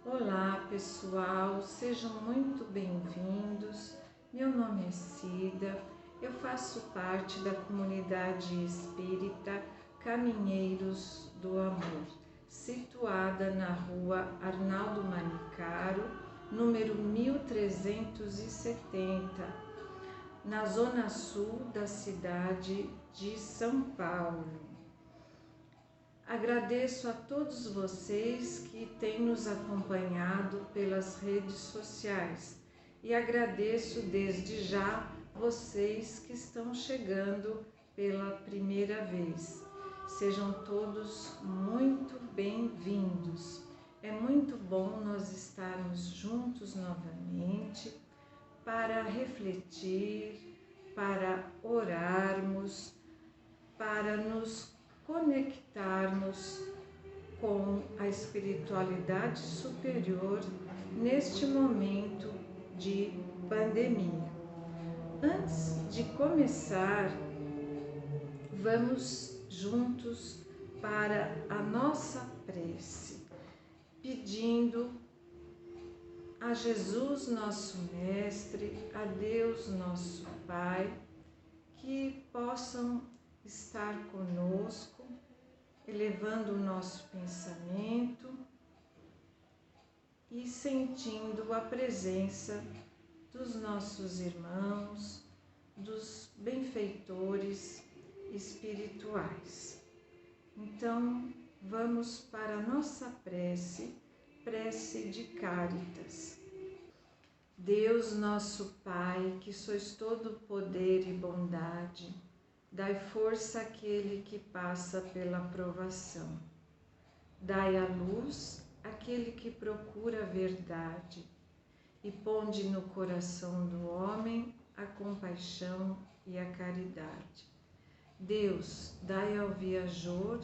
Olá pessoal, sejam muito bem-vindos. Meu nome é Cida, eu faço parte da comunidade espírita Caminheiros do Amor, situada na rua Arnaldo Manicaro, número 1370, na zona sul da cidade de São Paulo. Agradeço a todos vocês que têm nos acompanhado pelas redes sociais e agradeço desde já vocês que estão chegando pela primeira vez. Sejam todos muito bem-vindos. É muito bom nós estarmos juntos novamente para refletir, para orarmos, para nos conectarmos com a espiritualidade superior neste momento de pandemia. Antes de começar, vamos juntos para a nossa prece, pedindo a Jesus, nosso Mestre, a Deus, nosso Pai, que possam estar conosco, elevando o nosso pensamento e sentindo a presença dos nossos irmãos, dos benfeitores espirituais. Então, vamos para a nossa prece de Cáritas. Deus, nosso Pai, que sois todo poder e bondade, dai força àquele que passa pela provação. Dai a luz àquele que procura a verdade e ponde no coração do homem a compaixão e a caridade. Deus, dai ao viajor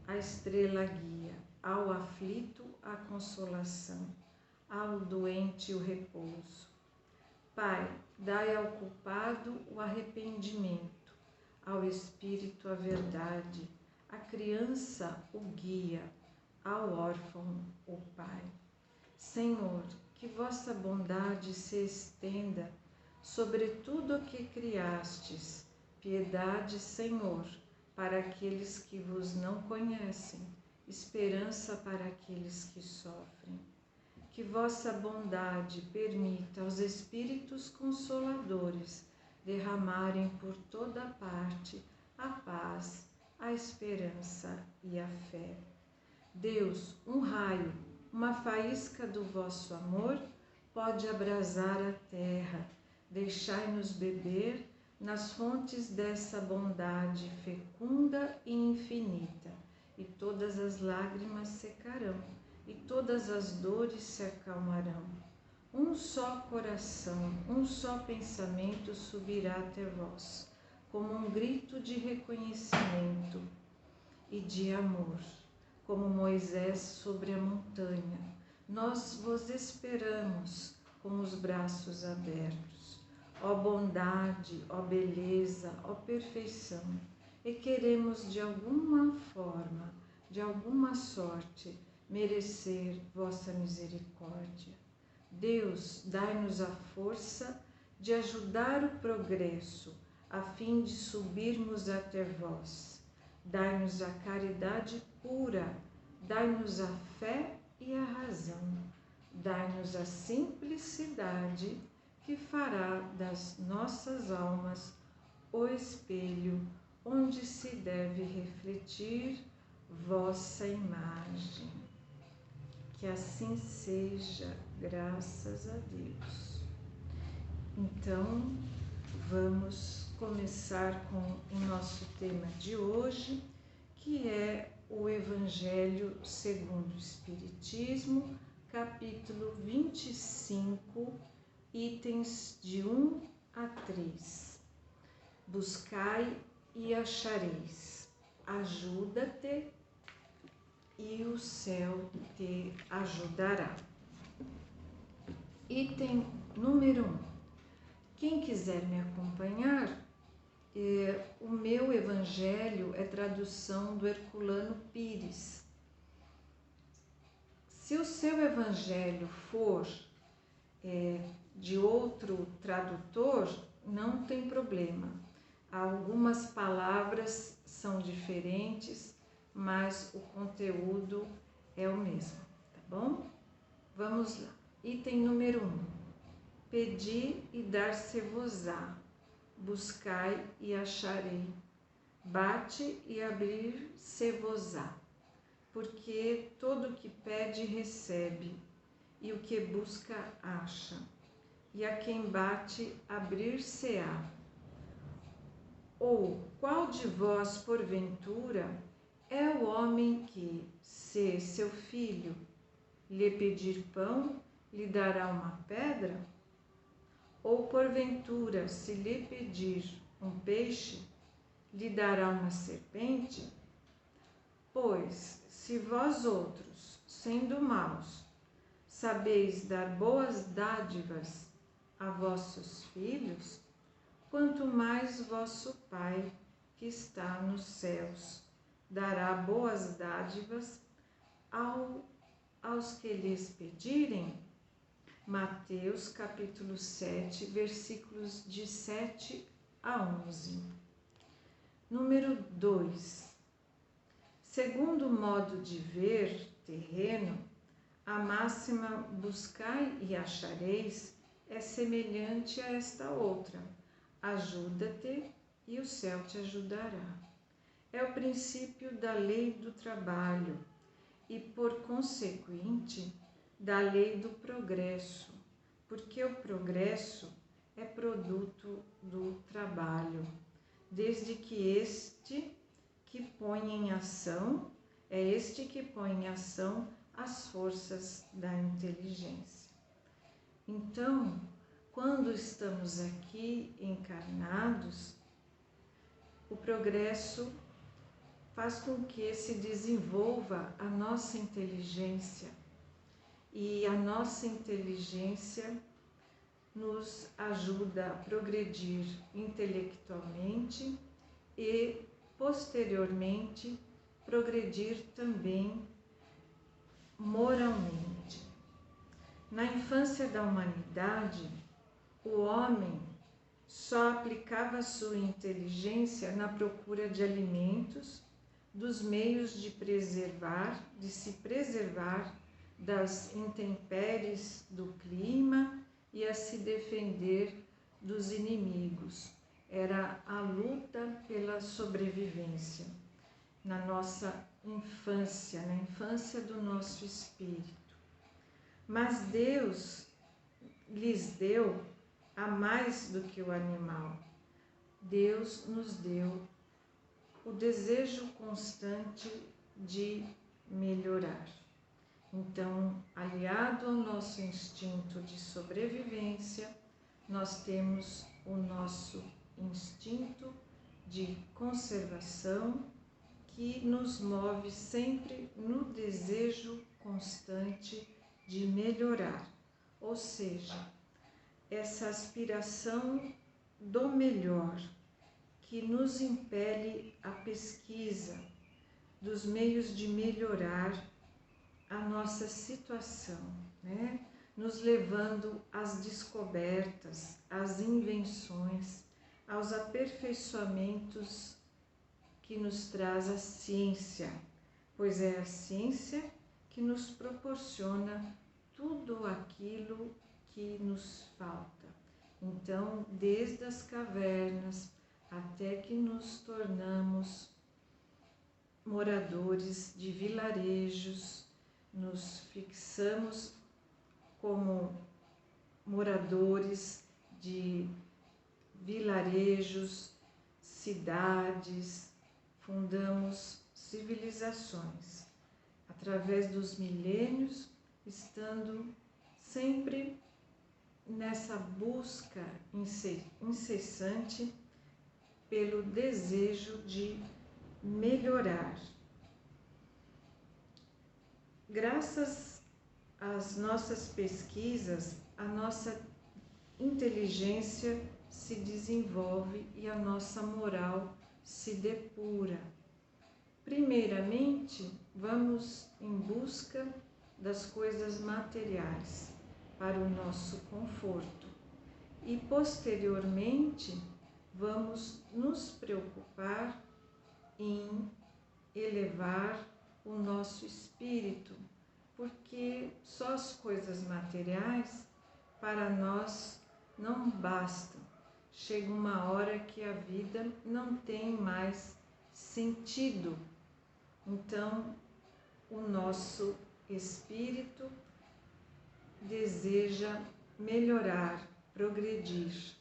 a estrela guia, ao aflito a consolação, ao doente o repouso. Pai, dai ao culpado o arrependimento, ao espírito a verdade, à criança o guia, ao órfão o Pai. Senhor, que vossa bondade se estenda sobre tudo o que criastes. Piedade, Senhor, para aqueles que vos não conhecem, esperança para aqueles que sofrem. Que vossa bondade permita aos Espíritos Consoladores derramarem por toda parte a paz, a esperança e a fé. Deus, um raio, uma faísca do vosso amor pode abrasar a terra. Deixai-nos beber nas fontes dessa bondade fecunda e infinita, e todas as lágrimas secarão, e todas as dores se acalmarão. Um só coração, um só pensamento subirá até vós, como um grito de reconhecimento e de amor, como Moisés sobre a montanha. Nós vos esperamos com os braços abertos. Ó bondade, ó beleza, ó perfeição, e queremos de alguma forma, de alguma sorte, merecer vossa misericórdia. Deus, dai-nos a força de ajudar o progresso, a fim de subirmos até vós. Dai-nos a caridade pura, dai-nos a fé e a razão. Dai-nos a simplicidade que fará das nossas almas o espelho onde se deve refletir vossa imagem. Que assim seja, graças a Deus. Então, vamos começar com o nosso tema de hoje, que é o Evangelho segundo o Espiritismo, capítulo 25, itens de 1 a 3. Buscai e achareis, ajuda-te e o céu te ajudará. Item número 1. Quem quiser me acompanhar, o meu evangelho é tradução do Herculano Pires. Se o seu evangelho for de outro tradutor, não tem problema. Algumas palavras são diferentes, mas o conteúdo é o mesmo, tá bom? Vamos lá. Item número 1. Pedi e dar-se-vos-á. Buscai e acharei. Bate e abrir-se-vos-á. Porque todo o que pede recebe, e o que busca acha. E a quem bate abrir-se-á. Ou qual de vós, porventura, é o homem que, se seu filho lhe pedir pão, lhe dará uma pedra? Ou porventura, se lhe pedir um peixe, lhe dará uma serpente? Pois, se vós outros, sendo maus, sabeis dar boas dádivas a vossos filhos, quanto mais vosso Pai, que está nos céus, dará boas dádivas aos que lhes pedirem. Mateus capítulo 7, versículos de 7 a 11. Número 2. Segundo o modo de ver terreno, a máxima buscai e achareis é semelhante a esta outra: ajuda-te e o céu te ajudará. É o princípio da lei do trabalho e, por consequente, da lei do progresso, porque o progresso é produto do trabalho, desde que este que põe em ação as forças da inteligência. Então, quando estamos aqui encarnados, o progresso faz com que se desenvolva a nossa inteligência, e a nossa inteligência nos ajuda a progredir intelectualmente e, posteriormente, progredir também moralmente. Na infância da humanidade, o homem só aplicava sua inteligência na procura de alimentos, dos meios de se preservar das intempéries do clima e a se defender dos inimigos. Era a luta pela sobrevivência na nossa infância, na infância do nosso espírito. Mas Deus lhes deu a mais do que o animal. Deus nos deu o desejo constante de melhorar. Então, aliado ao nosso instinto de sobrevivência, nós temos o nosso instinto de conservação, que nos move sempre no desejo constante de melhorar, ou seja, essa aspiração do melhor que nos impele à pesquisa dos meios de melhorar a nossa situação, né? Nos levando às descobertas, às invenções, aos aperfeiçoamentos que nos traz a ciência, pois é a ciência que nos proporciona tudo aquilo que nos falta. Então, desde as cavernas até que nos tornamos moradores de vilarejos, nos fixamos como moradores de vilarejos, cidades, fundamos civilizações através dos milênios, estando sempre nessa busca incessante pelo desejo de melhorar. Graças às nossas pesquisas, a nossa inteligência se desenvolve e a nossa moral se depura. Primeiramente, vamos em busca das coisas materiais para o nosso conforto e posteriormente vamos nos preocupar em elevar o nosso espírito, porque só as coisas materiais para nós não bastam. Chega uma hora que a vida não tem mais sentido. Então, o nosso espírito deseja melhorar, progredir.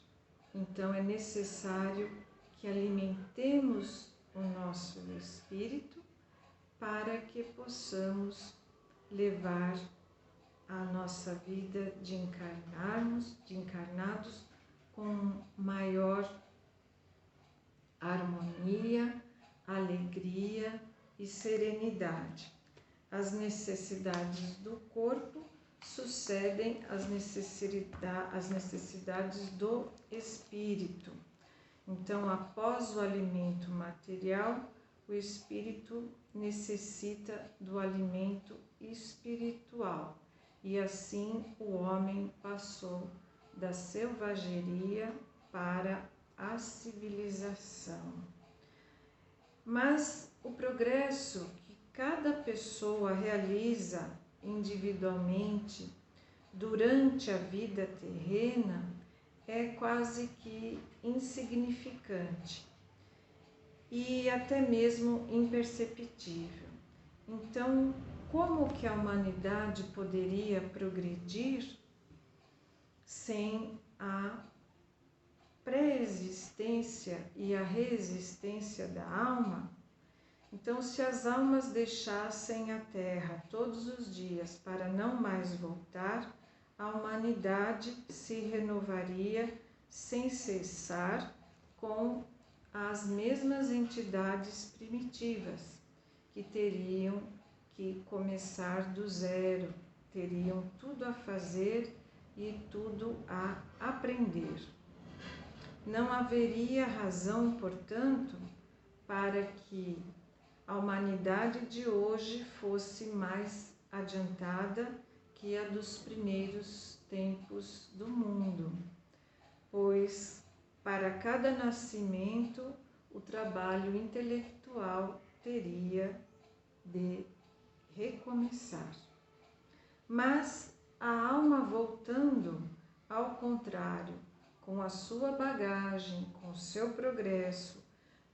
Então, é necessário que alimentemos o nosso espírito para que possamos levar a nossa vida de encarnados com maior harmonia, alegria e serenidade. As necessidades do corpo sucedem às necessidades do espírito. Então, após o alimento material, o espírito necessita do alimento espiritual. E assim o homem passou da selvageria para a civilização. Mas o progresso que cada pessoa realiza individualmente durante a vida terrena é quase que insignificante e até mesmo imperceptível. Então, como que a humanidade poderia progredir sem a pré-existência e a resistência da alma? Então, se as almas deixassem a Terra todos os dias para não mais voltar, a humanidade se renovaria sem cessar com as mesmas entidades primitivas, que teriam que começar do zero, teriam tudo a fazer e tudo a aprender. Não haveria razão, portanto, para que a humanidade de hoje fosse mais adiantada que a dos primeiros tempos do mundo, pois para cada nascimento o trabalho intelectual teria de recomeçar. Mas a alma voltando, ao contrário, com a sua bagagem, com o seu progresso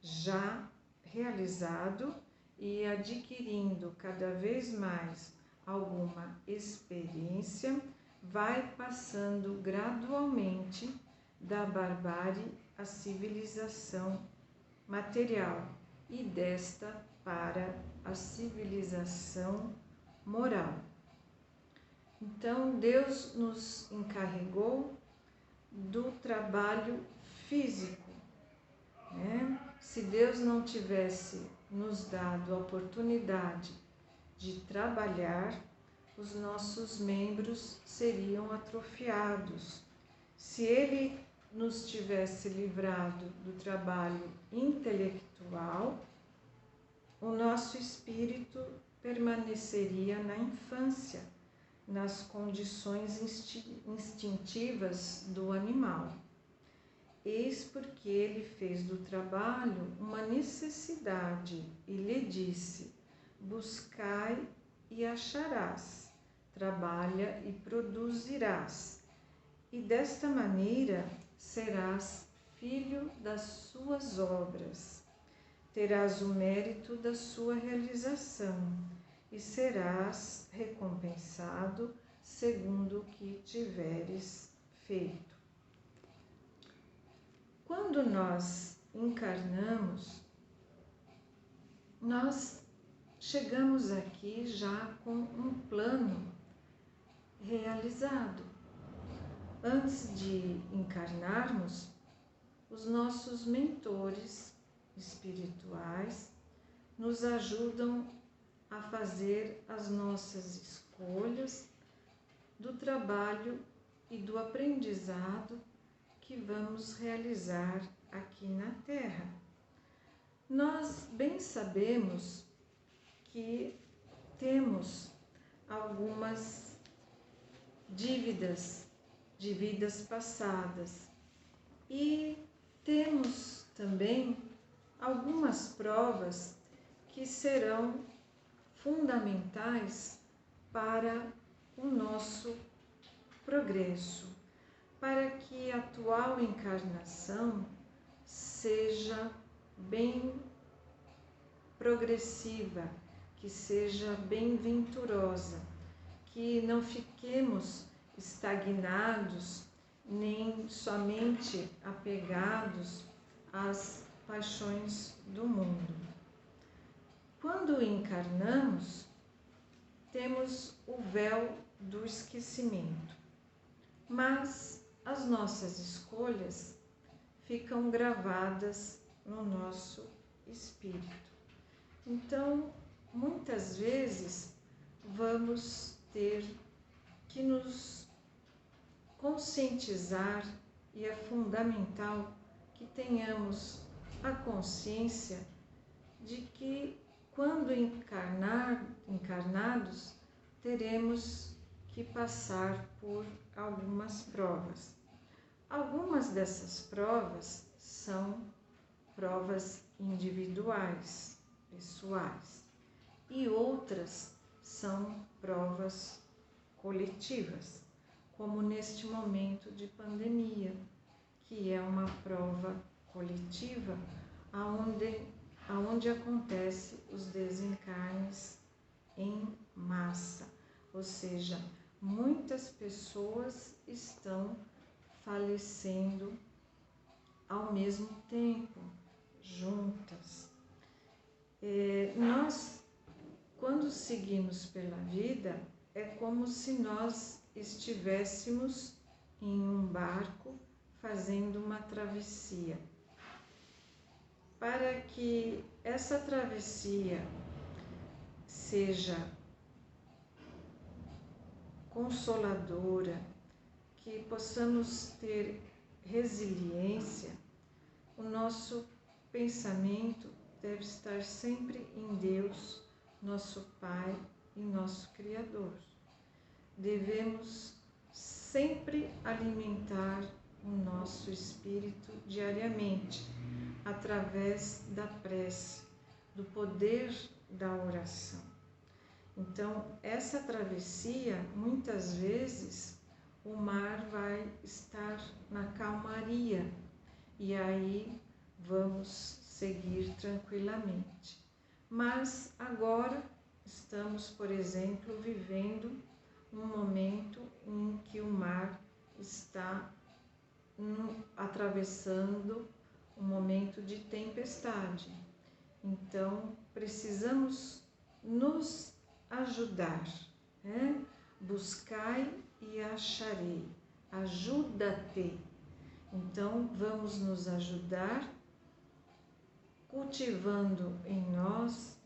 já realizado e adquirindo cada vez mais alguma experiência, vai passando gradualmente da barbárie à civilização material e desta para a civilização moral. Então, Deus nos encarregou do trabalho físico, né? Se Deus não tivesse nos dado a oportunidade de trabalhar, os nossos membros seriam atrofiados. Se Ele nos tivesse livrado do trabalho intelectual, o nosso espírito permaneceria na infância, nas condições instintivas do animal. Eis porque ele fez do trabalho uma necessidade e lhe disse: buscai e acharás, trabalha e produzirás, e desta maneira serás filho das suas obras, terás o mérito da sua realização e serás recompensado segundo o que tiveres feito. Quando nós encarnamos, nós chegamos aqui já com um plano realizado. Antes de encarnarmos, os nossos mentores espirituais nos ajudam a fazer as nossas escolhas do trabalho e do aprendizado que vamos realizar aqui na Terra. Nós bem sabemos que temos algumas dívidas de vidas passadas. E temos também algumas provas que serão fundamentais para o nosso progresso, para que a atual encarnação seja bem progressiva, que seja bem venturosa, que não fiquemos estagnados nem somente apegados às paixões do mundo. Quando encarnamos, temos o véu do esquecimento, mas as nossas escolhas ficam gravadas no nosso espírito. Então, muitas vezes, vamos ter que nos conscientizar, e é fundamental que tenhamos a consciência de que, quando encarnados, teremos que passar por algumas provas. Algumas dessas provas são provas individuais, pessoais, e outras são provas coletivas, como neste momento de pandemia, que é uma prova coletiva aonde acontece os desencarnes em massa, ou seja, muitas pessoas estão falecendo ao mesmo tempo, juntas. Nós, quando seguimos pela vida, é como se nós estivéssemos em um barco fazendo uma travessia. Para que essa travessia seja consoladora, que possamos ter resiliência, o nosso pensamento deve estar sempre em Deus, nosso Pai e nosso Criador. Devemos sempre alimentar o nosso espírito diariamente, através da prece, do poder da oração. Então, essa travessia, muitas vezes, o mar vai estar na calmaria e aí vamos seguir tranquilamente. Mas agora estamos, por exemplo, vivendo um momento em que o mar está atravessando um momento de tempestade. Então, precisamos nos ajudar, né? Buscai e acharei, ajuda-te. Então, vamos nos ajudar cultivando em nós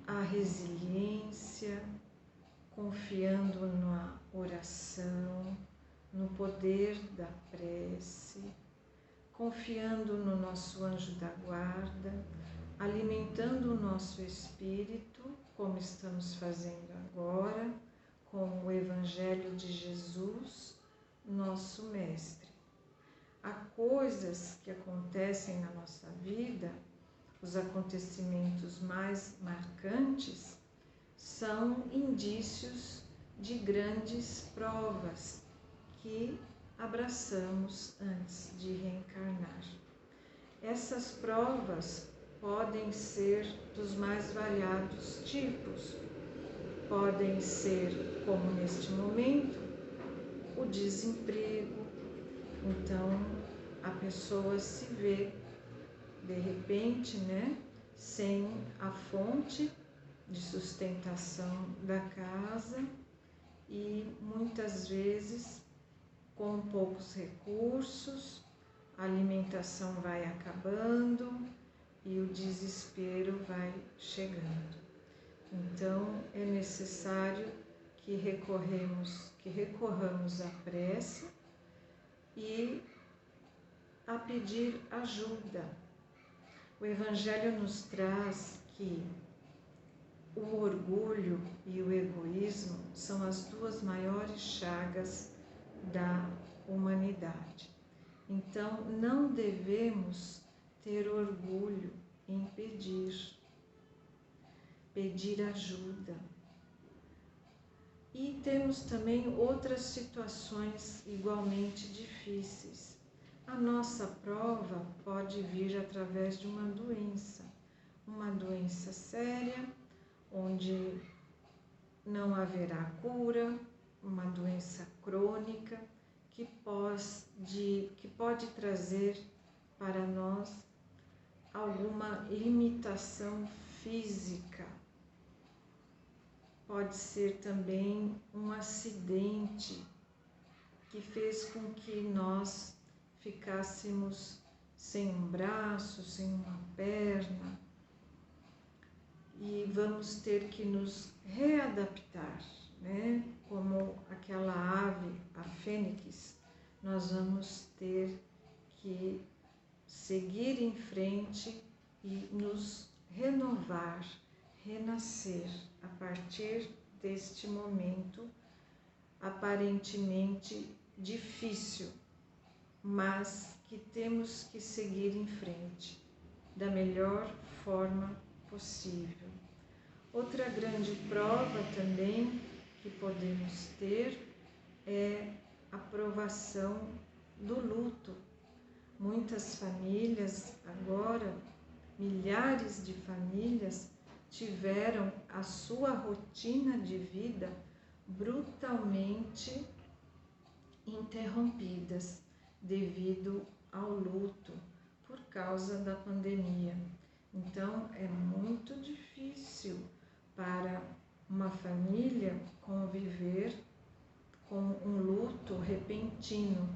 a resiliência, confiando na oração, no poder da prece, confiando no nosso anjo da guarda, alimentando o nosso espírito, como estamos fazendo agora, com o Evangelho de Jesus, nosso Mestre. Há coisas que acontecem na nossa vida, os acontecimentos mais marcantes são indícios de grandes provas que abraçamos antes de reencarnar. Essas provas podem ser dos mais variados tipos. Podem ser, como neste momento, o desemprego. Então, a pessoa se vê, de repente, sem a fonte de sustentação da casa e muitas vezes com poucos recursos, a alimentação vai acabando e o desespero vai chegando. Então, é necessário que recorramos à prece e a pedir ajuda. O Evangelho nos traz que o orgulho e o egoísmo pragas da humanidade. Então, não devemos ter orgulho em pedir ajuda. E temos também outras situações igualmente difíceis. A nossa prova pode vir através de uma doença séria, onde não haverá cura, uma doença crônica que pode trazer para nós alguma limitação física. Pode ser também um acidente que fez com que nós ficássemos sem um braço, sem uma perna, e vamos ter que nos readaptar, né? Como aquela ave, a fênix, nós vamos ter que seguir em frente e nos renovar, renascer a partir deste momento aparentemente difícil, mas que temos que seguir em frente da melhor forma possível. Outra grande prova também que podemos ter é a provação do luto. Muitas famílias agora, milhares de famílias, tiveram a sua rotina de vida brutalmente interrompidas devido ao luto por causa da pandemia. Então, é muito difícil para uma família conviver com um luto repentino.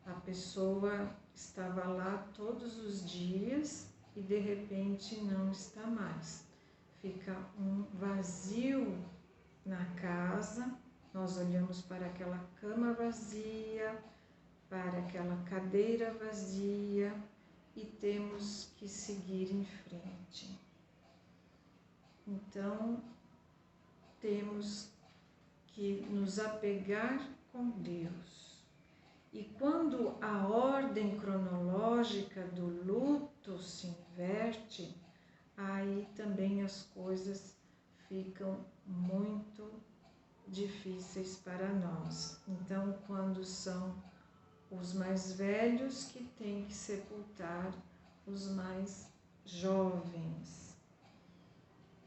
A pessoa estava lá todos os dias e de repente não está mais. Fica um vazio na casa, nós olhamos para aquela cama vazia, para aquela cadeira vazia e temos que seguir em frente. Então, temos que nos apegar com Deus. E quando a ordem cronológica do luto se inverte, aí também as coisas ficam muito difíceis para nós. Então, quando são os mais velhos que têm que sepultar os mais jovens,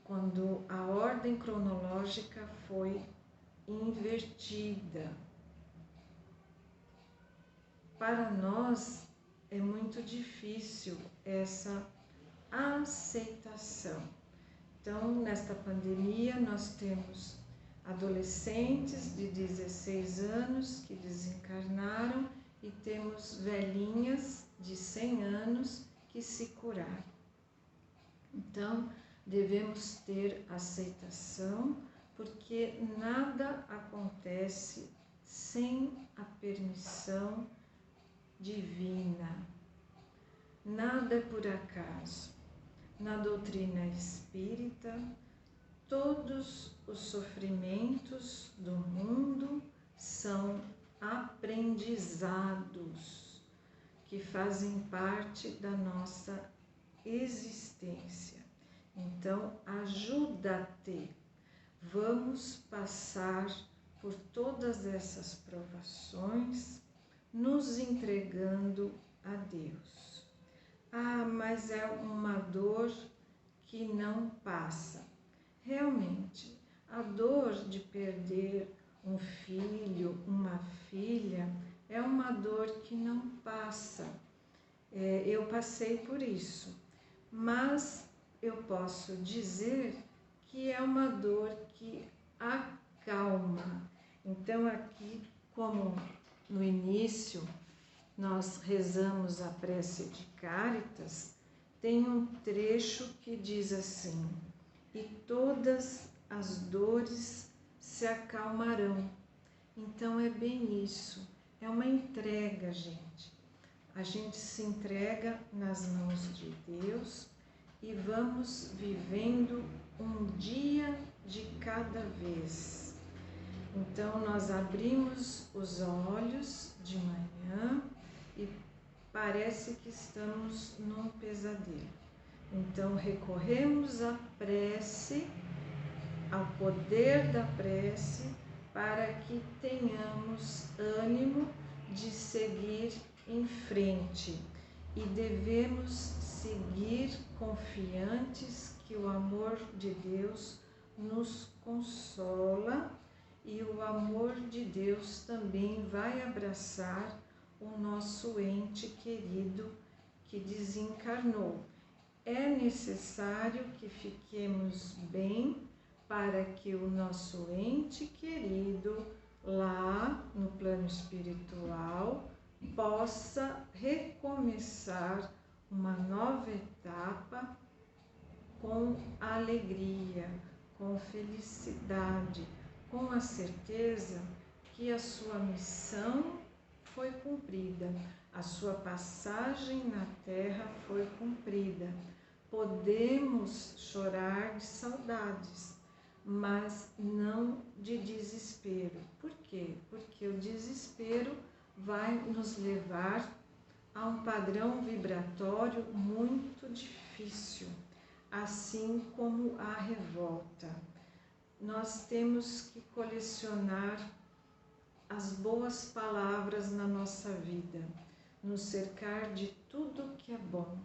quando a ordem cronológica foi invertida. Para nós é muito difícil essa aceitação. Então, nesta pandemia, nós temos adolescentes de 16 anos que desencarnaram e temos velhinhas de 100 anos que se curaram. Então, devemos ter aceitação, porque nada acontece sem a permissão divina. Nada é por acaso. Na doutrina espírita, todos os sofrimentos do mundo são aprendizados que fazem parte da nossa existência. Então, ajuda-te. Vamos passar por todas essas provações, nos entregando a Deus. Ah, mas é uma dor que não passa. Realmente, a dor de perder um filho, uma filha, é uma dor que não passa. Eu passei por isso, mas eu posso dizer que é uma dor que acalma. Então, aqui, como no início nós rezamos a prece de Cáritas, tem um trecho que diz assim: e todas as dores se acalmarão. Então é bem isso, é uma entrega, gente. A gente se entrega nas mãos de Deus e vamos vivendo um dia de cada vez. Então, nós abrimos os olhos de manhã e parece que estamos num pesadelo. Então, recorremos à prece, ao poder da prece, para que tenhamos ânimo de seguir em frente. E devemos seguir confiantes que o amor de Deus nos consola e o amor de Deus também vai abraçar o nosso ente querido que desencarnou. É necessário que fiquemos bem para que o nosso ente querido lá no plano espiritual possa recomeçar uma nova etapa com alegria, com felicidade, com a certeza que a sua missão foi cumprida, a sua passagem na Terra foi cumprida. Podemos chorar de saudades, mas não de desespero. Por quê? Porque o desespero vai nos levar a um padrão vibratório muito difícil, assim como a revolta. Nós temos que colecionar as boas palavras na nossa vida, nos cercar de tudo que é bom.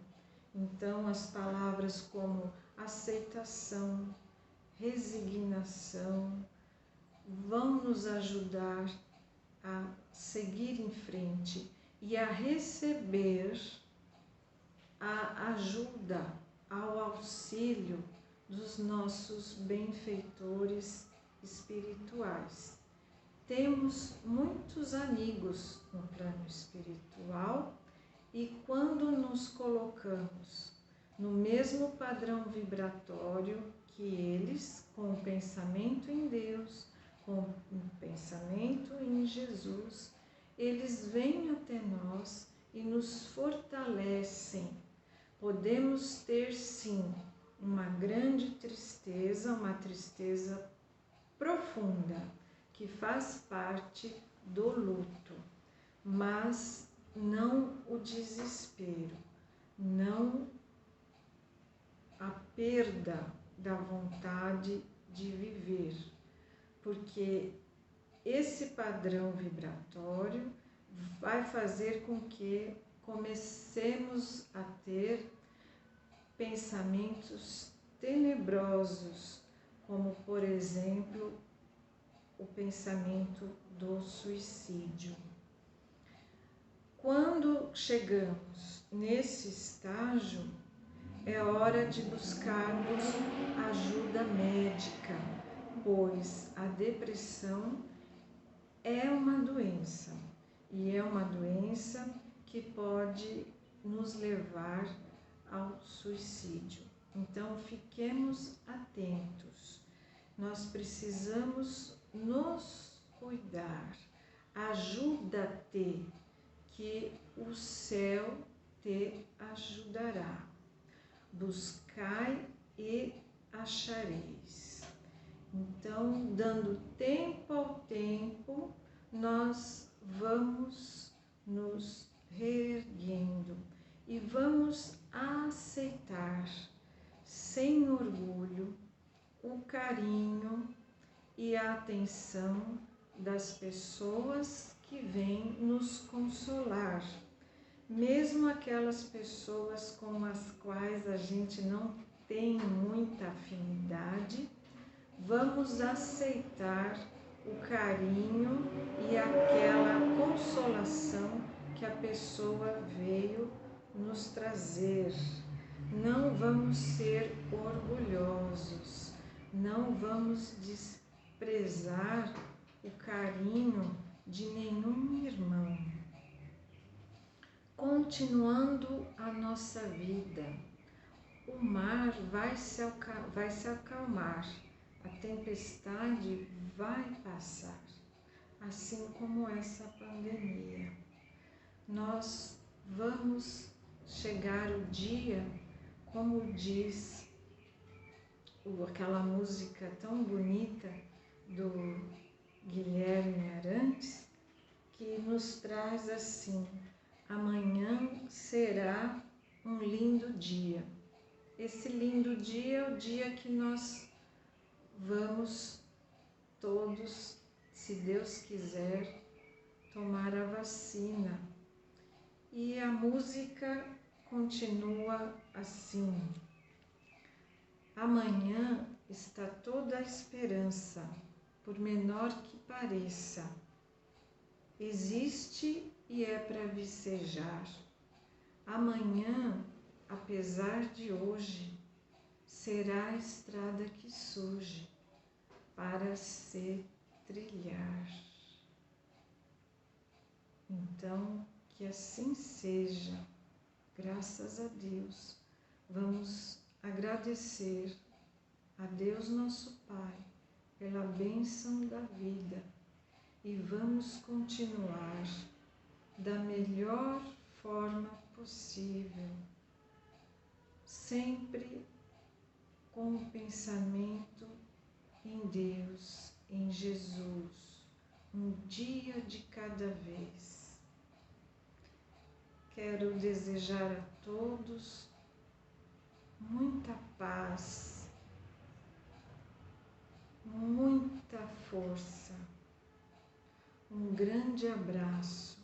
Então, as palavras como aceitação, resignação, vão nos ajudar a seguir em frente e a receber a ajuda, ao auxílio dos nossos benfeitores espirituais. Temos muitos amigos no plano espiritual e quando nos colocamos no mesmo padrão vibratório que eles, com o pensamento em Deus, com o pensamento em Jesus, eles vêm até nós e nos fortalecem. Podemos ter sim uma grande tristeza, uma tristeza profunda, que faz parte do luto, mas não o desespero, não a perda da vontade de viver, porque esse padrão vibratório vai fazer com que comecemos a ter pensamentos tenebrosos, como, por exemplo, o pensamento do suicídio. Quando chegamos nesse estágio, é hora de buscarmos ajuda médica, pois a depressão é uma doença e é uma doença que pode nos levar ao suicídio. Então, fiquemos atentos. Nós precisamos nos cuidar. Ajuda-te, que o céu te ajudará. Buscai e achareis. Então, dando tempo ao tempo, nós vamos nos reerguendo e vamos aceitar sem orgulho o carinho e a atenção das pessoas que vêm nos consolar, mesmo aquelas pessoas com as quais a gente não tem muita afinidade. Vamos aceitar o carinho e aquela consolação que a pessoa veio nos trazer. Não vamos ser orgulhosos, não vamos desprezar o carinho de nenhum irmão. Continuando a nossa vida, o mar vai se acalmar, a tempestade vai passar, assim como essa pandemia. Nós vamos chegar o dia, como diz aquela música tão bonita Guilherme Arantes, que nos traz assim: amanhã será um lindo dia. Esse lindo dia é o dia que nós vamos todos, se Deus quiser, tomar a vacina. E a música continua assim: amanhã está toda a esperança, por menor que pareça. Existe e é para vicejar. Amanhã, apesar de hoje, será a estrada que surge para se trilhar. Então, que assim seja, graças a Deus. Vamos agradecer a Deus nosso Pai pela bênção da vida e vamos continuar da melhor forma possível, sempre com o pensamento em Deus, em Jesus, um dia de cada vez. Quero desejar a todos muita paz, muita força, um grande abraço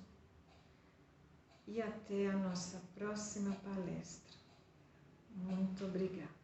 e até a nossa próxima palestra. Muito obrigada.